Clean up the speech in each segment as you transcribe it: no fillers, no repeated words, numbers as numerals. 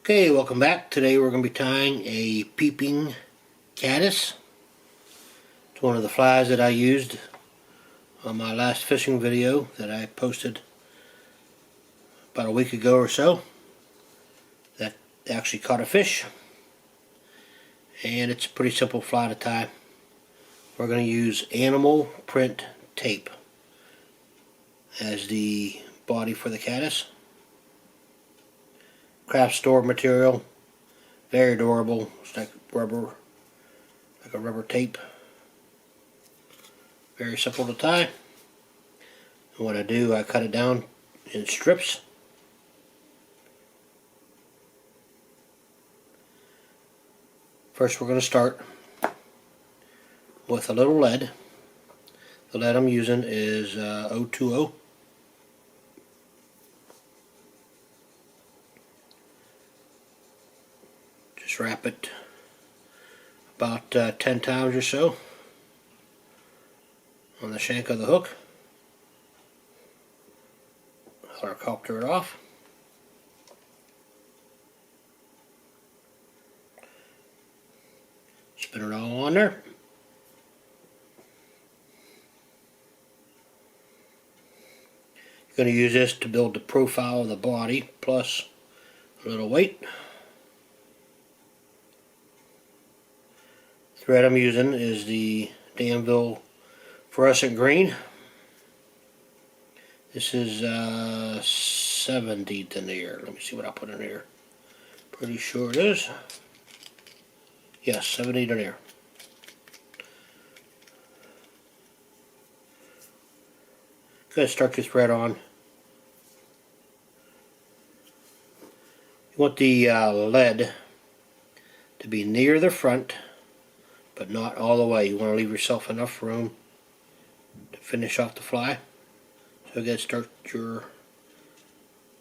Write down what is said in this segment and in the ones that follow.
Okay, welcome back. Today we're going to be tying a peeping caddis. It's one of the flies that I used on my last fishing video that I posted about a week ago or so. That actually caught a fish. And it's a pretty simple fly to tie. We're going to use animal print tape as the body for the caddis. Craft store material, very durable. It's like rubber, like a rubber tape. Very simple to tie. And what I do, I cut it down in strips. First, we're going to start with a little lead. The lead I'm using is 020. Just wrap it about 10 times or so on the shank of the hook. Helicopter it off. Spin it all on there. You're going to use this to build the profile of the body plus a little weight. Thread I'm using is the Danville fluorescent green. This is 70 denier. Let me see what I put in here. Pretty sure it is. Yes, 70 denier. Go ahead and start your thread on. You want the lead to be near the front, but not all the way. You want to leave yourself enough room to finish off the fly. So again, start your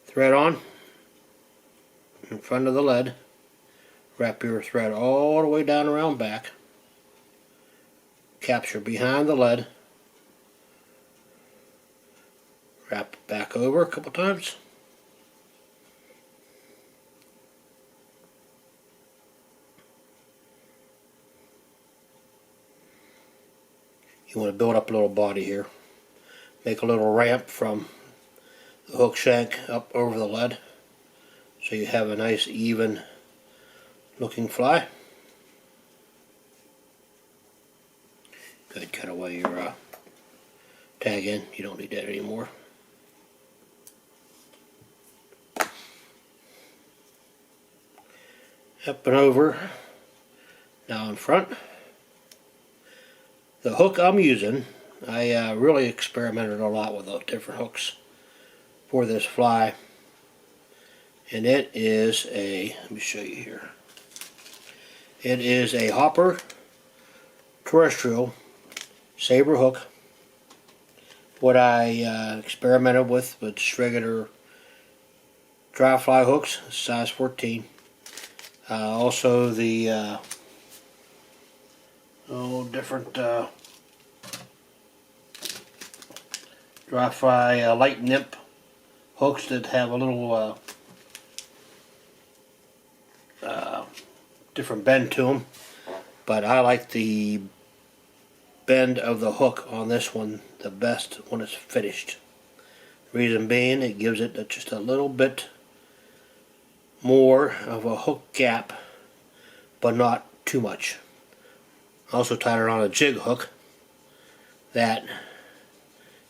thread on in front of the lead. Wrap your thread all the way down around back. Capture behind the lead. Wrap it back over a couple times. You want to build up a little body here. Make a little ramp from the hook shank up over the lead so you have a nice even looking fly. Go ahead and cut away your tag in. You don't need that anymore. Up and over. Now in front. The hook I'm using, I really experimented a lot with those different hooks for this fly, and it is a, let me show you here, it is a Hopper Terrestrial Saber hook. What I experimented with regular dry fly hooks, size 14. Also the different dry fly light nymph hooks that have a little different bend to them, but I like the bend of the hook on this one the best when it's finished. Reason being, it gives it just a little bit more of a hook gap, but not too much. I also tied it on a jig hook that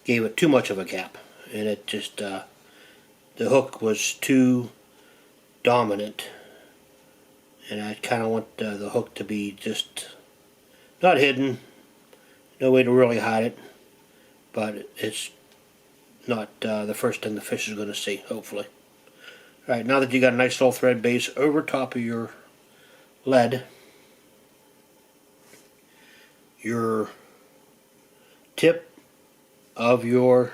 gave it too much of a gap, and it just the hook was too dominant, and I kind of want the hook to be just not hidden, no way to really hide it, but it's not the first thing the fish is going to see, hopefully. Alright, now that you got a nice little thread base over top of your lead, your tip of your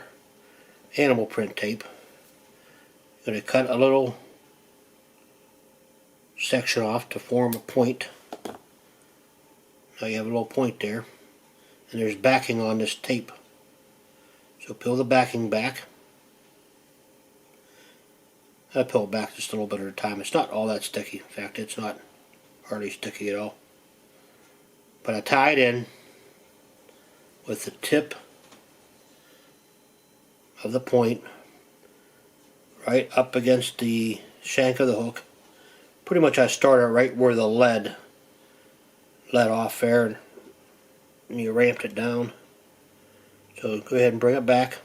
animal print tape, you're going to cut a little section off to form a point. Now you have a little point there, and there's backing on this tape. So peel the backing back. I pull it back just a little bit at a time. It's not all that sticky. In fact, it's not hardly sticky at all. But I tie it in with the tip of the point right up against the shank of the hook. Pretty much I started right where the lead let off there, and you ramped it down. So go ahead and bring it back.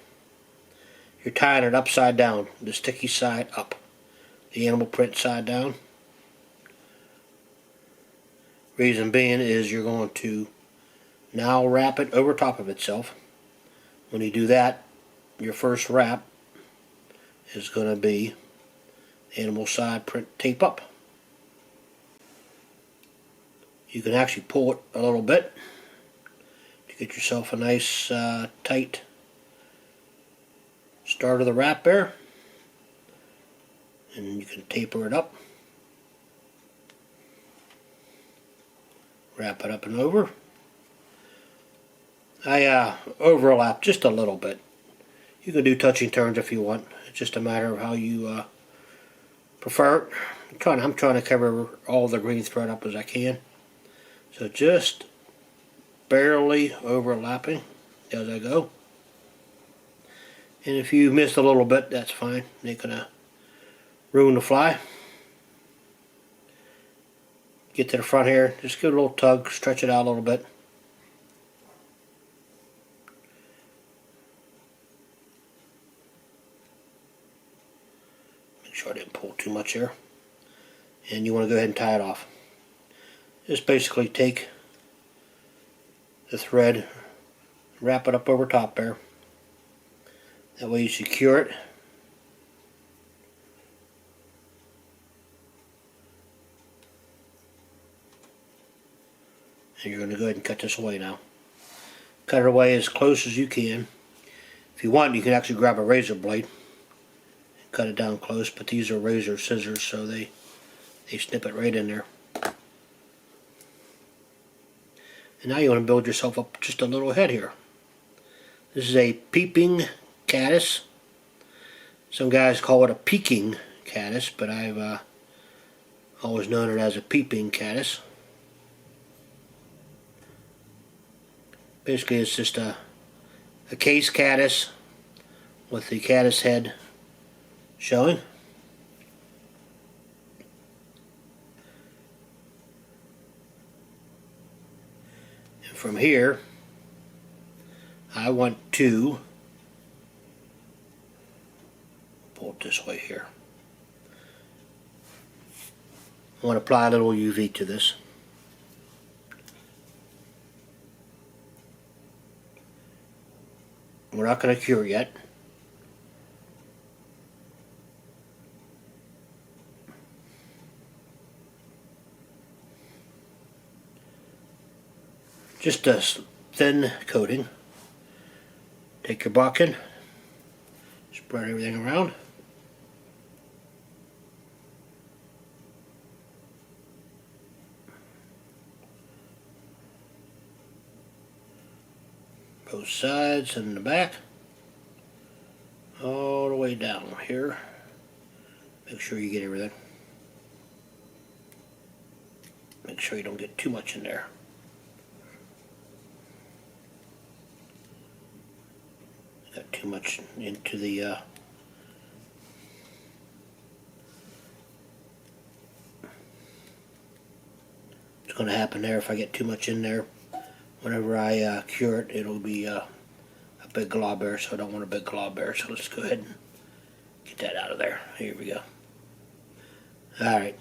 You're tying it upside down, the sticky side up, the animal print side down. Reason being is you're going to now wrap it over top of itself. When you do that, your first wrap is going to be animal side print tape up. You can actually pull it a little bit to get yourself a nice tight start of the wrap there, and you can taper it up, wrap it up and over. I overlap just a little bit. You can do touching turns if you want. It's just a matter of how you prefer it. I'm trying to cover all the green thread up as I can. So just barely overlapping as I go. And if you missed a little bit, that's fine. It ain't gonna ruin the fly. Get to the front here, just give it a little tug, stretch it out a little bit. Make sure I didn't pull too much here. And you want to go ahead and tie it off. Just basically take the thread, wrap it up over top there. That way you secure it. And you're going to go ahead and cut this away now. Cut it away as close as you can. If you want, you can actually grab a razor blade and cut it down close, but these are razor scissors, so they snip it right in there. And now you want to build yourself up just a little head here. This is a peeping caddis. Some guys call it a peeking caddis, but I've always known it as a peeping caddis. Basically it's just a case caddis with the caddis head showing. From here, I want to pull it this way here. I want to apply a little UV to this. We're not going to cure yet. Just a thin coating. Take your bucket, spread everything around. Both sides and the back. All the way down here. Make sure you get everything. Make sure you don't get too much in there. Got too much into the it's going to happen there if I get too much in there. Whenever I cure it, it'll be a big glob there, so I don't want a big glob there. So let's go ahead and get that out of there. Here we go. Alright.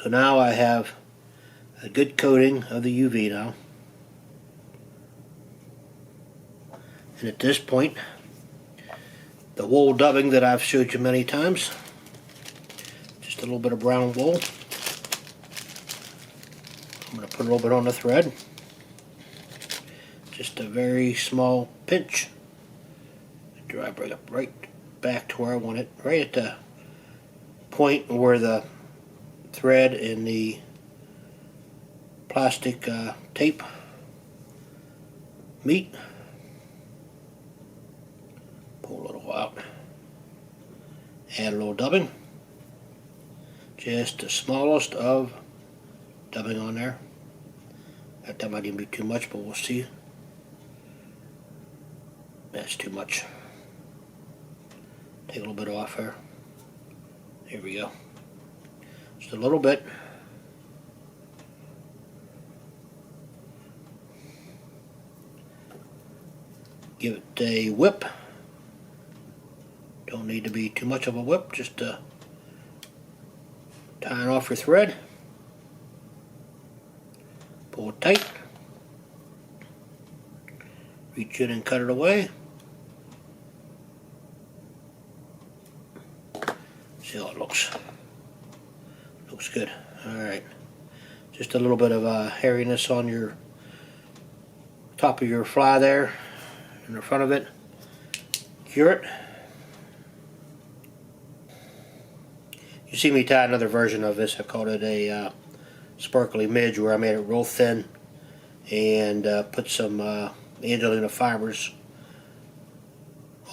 So now I have a good coating of the UV now. And at this point, the wool dubbing that I've showed you many times, just a little bit of brown wool. I'm going to put a little bit on the thread, just a very small pinch. After I bring it right back to where I want it, right at the point where the thread and the plastic tape meet. Pull a little out, Add a little dubbing. Just the smallest of dubbing on there. That might even be too much, but we'll see. That's too much. Take a little bit off here. Here we go. Just a little bit. Give it a whip. Don't need to be too much of a whip, just tying off your thread. Pull it tight. Reach in and cut it away. See how it looks. Looks good. Alright. Just a little bit of hairiness on your top of your fly there, in the front of it. Cure it. You see me tie another version of this. I called it a sparkly midge, where I made it real thin and put some Angelina fibers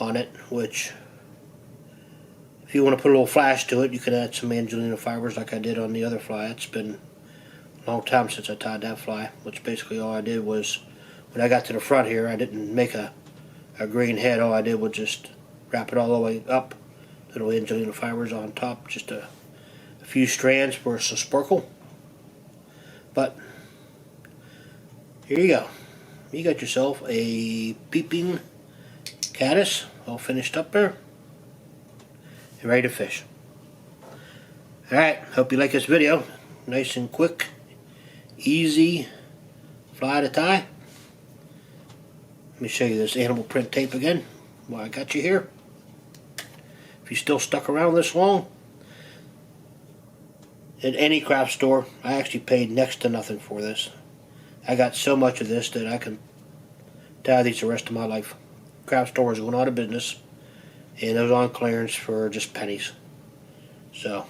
on it, which if you want to put a little flash to it, you could add some Angelina fibers like I did on the other fly. It's been a long time since I tied that fly, which basically all I did was, when I got to the front here, I didn't make a green head. All I did was just wrap it all the way up, little Angelina fibers on top, just a few strands for some sparkle. But here you go. You got yourself a peeping caddis, all finished up there, and ready to fish. Alright, hope you like this video. Nice and quick, easy fly to tie. Let me show you this animal print tape again while I got you here. If you still stuck around this long, at any craft store, I actually paid next to nothing for this. I got so much of this that I can tie these the rest of my life. Craft stores went out of business, and it was on clearance for just pennies. So,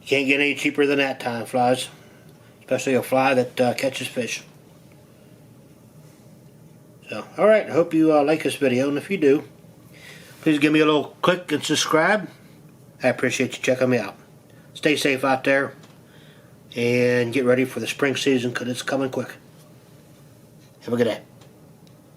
you can't get any cheaper than that tying flies, especially a fly that catches fish. So, alright, I hope you like this video, and if you do, please give me a little click and subscribe. I appreciate you checking me out. Stay safe out there, and get ready for the spring season, because it's coming quick. Have a good day.